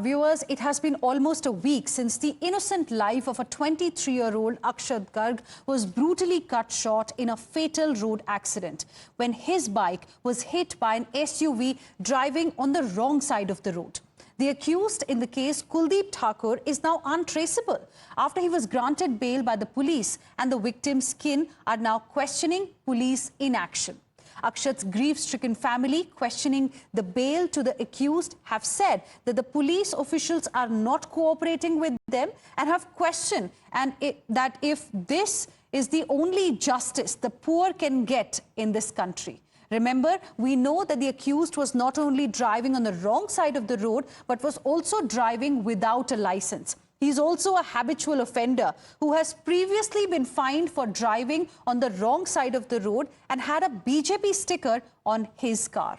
Viewers, it has been almost a week since the innocent life of a 23-year-old Akshat Garg was brutally cut short in a fatal road accident when his bike was hit by an SUV driving on the wrong side of the road. The accused in the case, Kuldeep Thakur, is now untraceable after he was granted bail by the police, and the victim's kin are now questioning police inaction. Akshat's grief-stricken family, questioning the bail to the accused, have said that the police officials are not cooperating with them and have questioned that if this is the only justice the poor can get in this country. Remember, we know that the accused was not only driving on the wrong side of the road, but was also driving without a license. He's also a habitual offender who has previously been fined for driving on the wrong side of the road and had a BJP sticker on his car.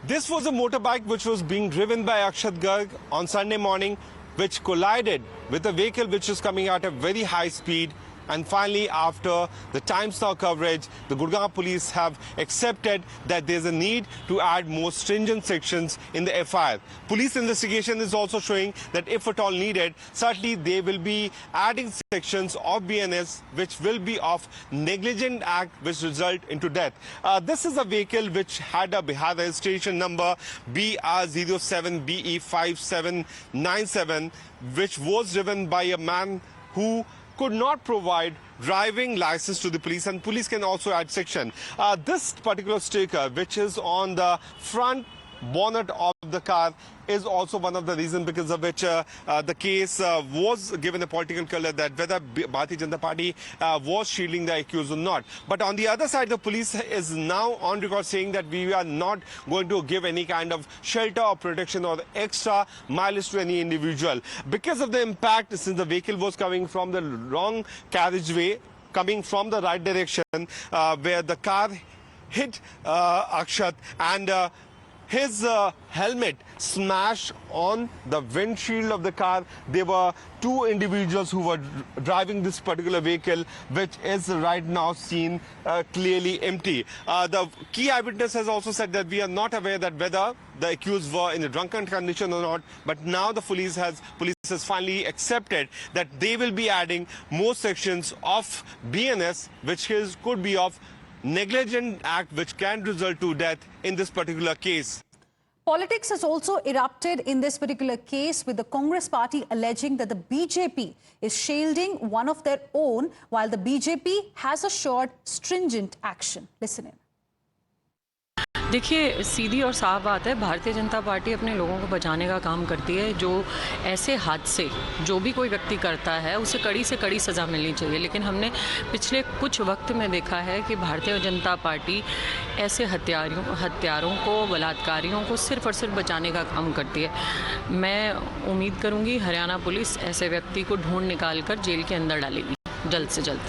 This was a motorbike which was being driven by Akshat Garg on Sunday morning, which collided with a vehicle which was coming at a very high speed. And finally, after the Times Now coverage, the Gurgaon police have accepted that there's a need to add more stringent sections in the FIR. Police investigation is also showing that if at all needed, certainly they will be adding sections of BNS which will be of negligent act which result into death. This is a vehicle which had a Bihar registration number BR07BE5797, which was driven by a man who could not provide driving license to the police, and police can also add section. This particular sticker, which is on the front bonnet of the car, is also one of the reasons because of which the case was given a political color, that whether Bharatiya Janata Party was shielding the accused or not. But on the other side, the police is now on record saying that we are not going to give any kind of shelter or protection or extra mileage to any individual. Because of the impact, since the vehicle was coming from the wrong carriageway, coming from the right direction, where the car hit Akshat, and his helmet smashed on the windshield of the car. There were two individuals who were driving this particular vehicle, which is right now seen clearly empty. The key eyewitness has also said that we are not aware that whether the accused were in a drunken condition or not, but now the police has finally accepted that they will be adding more sections of BNS, which could be of negligent act which can result to death in this particular case. Politics has also erupted in this particular case, with the Congress party alleging that the BJP is shielding one of their own, while the BJP has assured stringent action. Listen in. देखिए, सीधी और साफ बात है, Bharatiya Janata party अपने लोगों को बचाने का काम करती है। जो ऐसे हादसे जो भी कोई व्यक्ति करता है, उसे कड़ी से कड़ी सज़ा मिलनी चाहिए। लेकिन हमने पिछले कुछ वक्त में देखा है कि भारतीय जनता पार्टी ऐसे हत्यारों को, बलात्कारियों को सिर्फ और सिर्फ बचाने का काम करती है। मैं उम्मीद करूँगी हरियाणा पुलिस ऐसे व्यक्ति को ढूंढ निकाल कर जेल के अंदर डालेगी जल्द से जल्द।